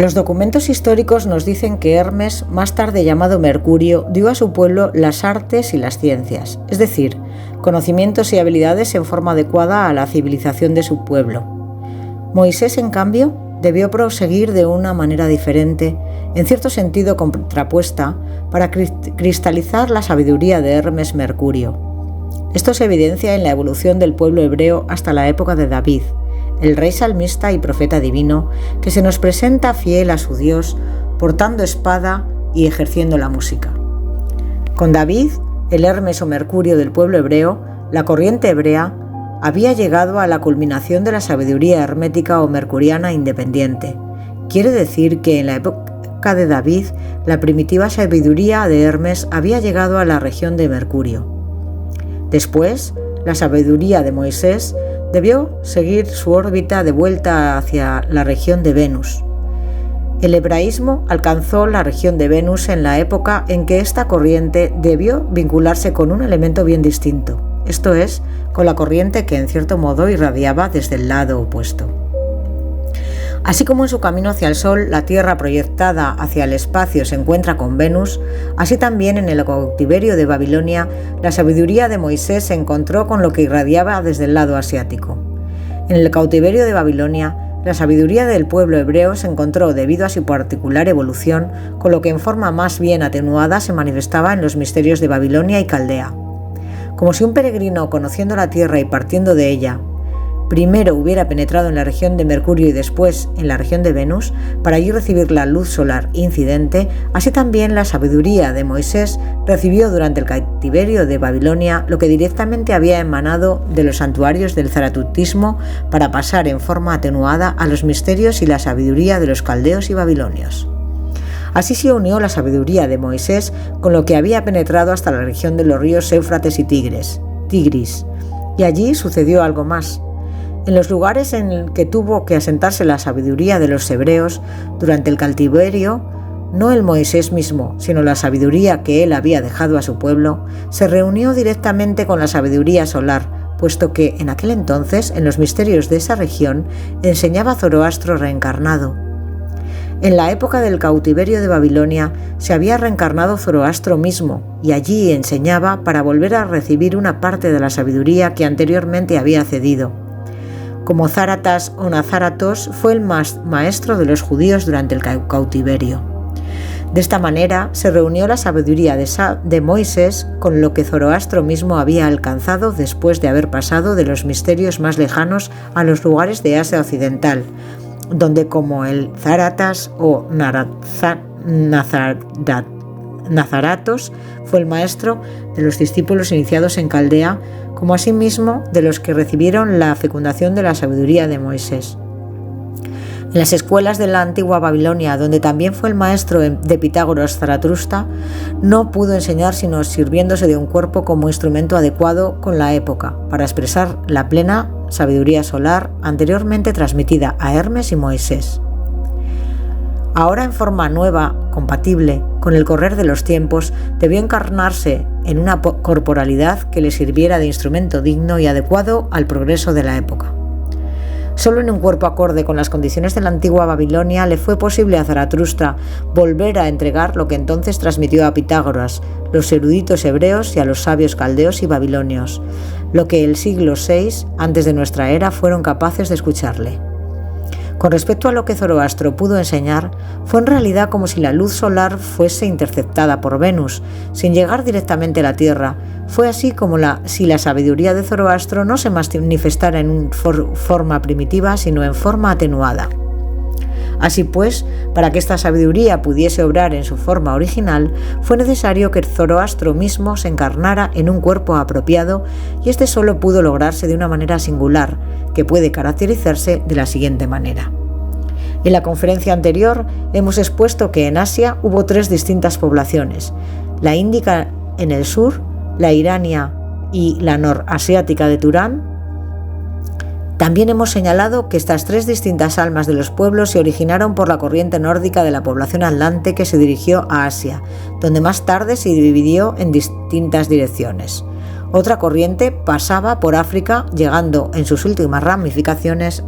Los documentos históricos nos dicen que Hermes, más tarde llamado Mercurio, dio a su pueblo las artes y las ciencias, es decir, conocimientos y habilidades en forma adecuada a la civilización de su pueblo. Moisés, en cambio, debió proseguir de una manera diferente, en cierto sentido contrapuesta, para cristalizar la sabiduría de Hermes Mercurio. Esto se evidencia en la evolución del pueblo hebreo hasta la época de David, el rey salmista y profeta divino, que se nos presenta fiel a su Dios, portando espada y ejerciendo la música. Con David, el Hermes o Mercurio del pueblo hebreo, la corriente hebrea, había llegado a la culminación de la sabiduría hermética o mercuriana independiente. Quiere decir que en la época de David, la primitiva sabiduría de Hermes había llegado a la región de Mercurio. Después, la sabiduría de Moisés debió seguir su órbita de vuelta hacia la región de Venus. El hebraísmo alcanzó la región de Venus en la época en que esta corriente debió vincularse con un elemento bien distinto, esto es, con la corriente que en cierto modo irradiaba desde el lado opuesto. Así como en su camino hacia el Sol, la Tierra proyectada hacia el espacio se encuentra con Venus, así también en el cautiverio de Babilonia, la sabiduría de Moisés se encontró con lo que irradiaba desde el lado asiático. En el cautiverio de Babilonia, la sabiduría del pueblo hebreo se encontró, debido a su particular evolución, con lo que en forma más bien atenuada se manifestaba en los misterios de Babilonia y Caldea. Como si un peregrino, conociendo la tierra y partiendo de ella, primero hubiera penetrado en la región de Mercurio y después en la región de Venus, para allí recibir la luz solar incidente, así también la sabiduría de Moisés recibió durante el cautiverio de Babilonia lo que directamente había emanado de los santuarios del zaratustismo para pasar en forma atenuada a los misterios y la sabiduría de los caldeos y babilonios. Así se unió la sabiduría de Moisés con lo que había penetrado hasta la región de los ríos Éufrates y Tigris, y allí sucedió algo más. En los lugares en que tuvo que asentarse la sabiduría de los hebreos durante el cautiverio, no el Moisés mismo, sino la sabiduría que él había dejado a su pueblo, se reunió directamente con la sabiduría solar, puesto que en aquel entonces, en los misterios de esa región, enseñaba Zoroastro reencarnado. En la época del cautiverio de Babilonia se había reencarnado Zoroastro mismo, y allí enseñaba para volver a recibir una parte de la sabiduría que anteriormente había cedido. Como Záratas o Nazaratos fue el maestro de los judíos durante el cautiverio. De esta manera se reunió la sabiduría de Moisés con lo que Zoroastro mismo había alcanzado después de haber pasado de los misterios más lejanos a los lugares de Asia Occidental, donde como el Záratas o Nazaratos fue el maestro de los discípulos iniciados en Caldea, como asimismo de los que recibieron la fecundación de la sabiduría de Moisés. En las escuelas de la antigua Babilonia, donde también fue el maestro de Pitágoras Zaratustra, no pudo enseñar sino sirviéndose de un cuerpo como instrumento adecuado con la época, para expresar la plena sabiduría solar anteriormente transmitida a Hermes y Moisés. Ahora en forma nueva, compatible con el correr de los tiempos, debió encarnarse en una corporalidad que le sirviera de instrumento digno y adecuado al progreso de la época. Solo en un cuerpo acorde con las condiciones de la antigua Babilonia le fue posible a Zaratustra volver a entregar lo que entonces transmitió a Pitágoras, los eruditos hebreos y a los sabios caldeos y babilonios, lo que el siglo VI antes de nuestra era fueron capaces de escucharle. Con respecto a lo que Zoroastro pudo enseñar, fue en realidad como si la luz solar fuese interceptada por Venus, sin llegar directamente a la Tierra. Fue así como si la sabiduría de Zoroastro no se manifestara en forma primitiva, sino en forma atenuada. Así pues, para que esta sabiduría pudiese obrar en su forma original, fue necesario que Zoroastro mismo se encarnara en un cuerpo apropiado, y este solo pudo lograrse de una manera singular, que puede caracterizarse de la siguiente manera. En la conferencia anterior hemos expuesto que en Asia hubo 3 distintas poblaciones: la índica en el sur, la irania y la norasiática de Turán. También hemos señalado que estas 3 distintas almas de los pueblos se originaron por la corriente nórdica de la población atlante que se dirigió a Asia, donde más tarde se dividió en distintas direcciones. Otra corriente pasaba por África, llegando en sus últimas ramificaciones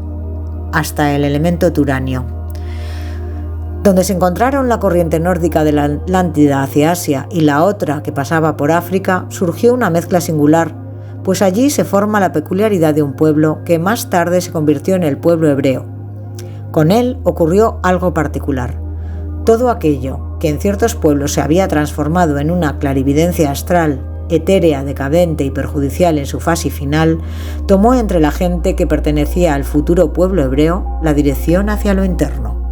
hasta el elemento turanio. Donde se encontraron la corriente nórdica de la Atlántida hacia Asia y la otra que pasaba por África, surgió una mezcla singular, pues allí se forma la peculiaridad de un pueblo que más tarde se convirtió en el pueblo hebreo. Con él ocurrió algo particular. Todo aquello que en ciertos pueblos se había transformado en una clarividencia astral, etérea, decadente y perjudicial en su fase final, tomó entre la gente que pertenecía al futuro pueblo hebreo la dirección hacia lo interno.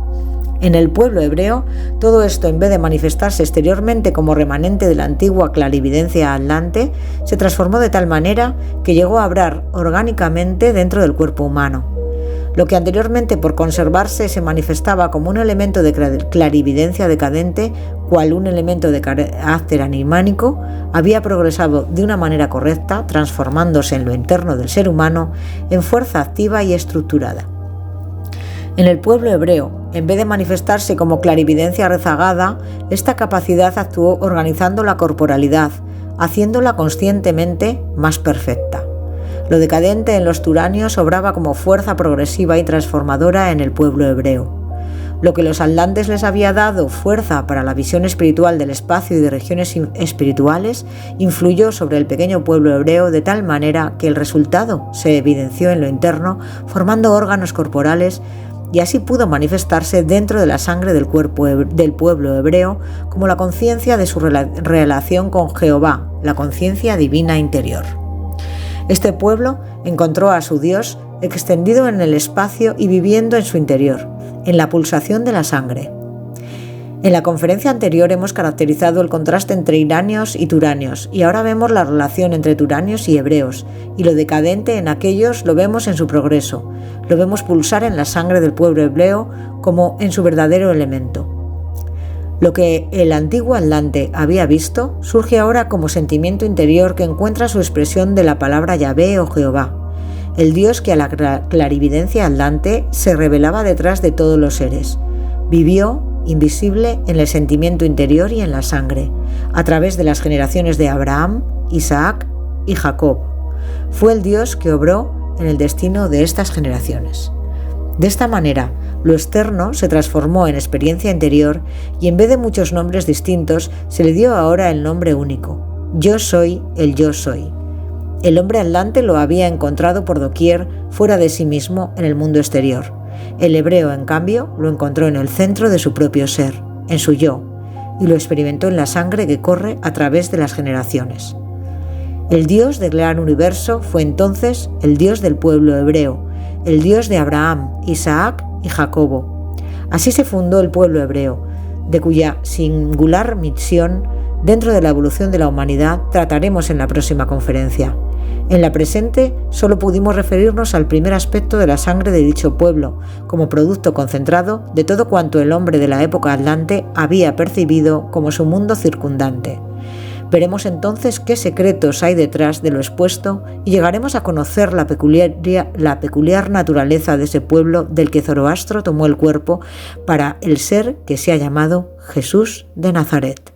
En el pueblo hebreo, todo esto, en vez de manifestarse exteriormente como remanente de la antigua clarividencia atlante, se transformó de tal manera que llegó a obrar orgánicamente dentro del cuerpo humano. Lo que anteriormente por conservarse se manifestaba como un elemento de clarividencia decadente, cual un elemento de carácter animánico, había progresado de una manera correcta, transformándose en lo interno del ser humano en fuerza activa y estructurada. En el pueblo hebreo, en vez de manifestarse como clarividencia rezagada, esta capacidad actuó organizando la corporalidad, haciéndola conscientemente más perfecta. Lo decadente en los turanios obraba como fuerza progresiva y transformadora en el pueblo hebreo. Lo que los atlantes les había dado fuerza para la visión espiritual del espacio y de regiones espirituales, influyó sobre el pequeño pueblo hebreo de tal manera que el resultado se evidenció en lo interno, formando órganos corporales, y así pudo manifestarse dentro de la sangre del pueblo hebreo como la conciencia de su relación con Jehová, la conciencia divina interior. Este pueblo encontró a su Dios extendido en el espacio y viviendo en su interior, en la pulsación de la sangre. En la conferencia anterior hemos caracterizado el contraste entre iranios y turanios, y ahora vemos la relación entre turanios y hebreos, y lo decadente en aquellos lo vemos en su progreso, lo vemos pulsar en la sangre del pueblo hebreo como en su verdadero elemento. Lo que el antiguo atlante había visto surge ahora como sentimiento interior que encuentra su expresión de la palabra Yahvé o Jehová, el Dios que a la clarividencia atlante se revelaba detrás de todos los seres. Vivió invisible en el sentimiento interior y en la sangre, a través de las generaciones de Abraham, Isaac y Jacob. Fue el Dios que obró en el destino de estas generaciones. De esta manera, lo externo se transformó en experiencia interior y en vez de muchos nombres distintos, se le dio ahora el nombre único: Yo soy el Yo soy. El hombre atlante lo había encontrado por doquier, fuera de sí mismo, en el mundo exterior. El hebreo, en cambio, lo encontró en el centro de su propio ser, en su yo, y lo experimentó en la sangre que corre a través de las generaciones. El Dios del gran universo fue entonces el Dios del pueblo hebreo, el Dios de Abraham, Isaac y Jacobo. Así se fundó el pueblo hebreo, de cuya singular misión dentro de la evolución de la humanidad trataremos en la próxima conferencia. En la presente solo pudimos referirnos al primer aspecto de la sangre de dicho pueblo, como producto concentrado de todo cuanto el hombre de la época atlante había percibido como su mundo circundante. Veremos entonces qué secretos hay detrás de lo expuesto y llegaremos a conocer la peculiar naturaleza de ese pueblo del que Zoroastro tomó el cuerpo para el ser que se ha llamado Jesús de Nazaret.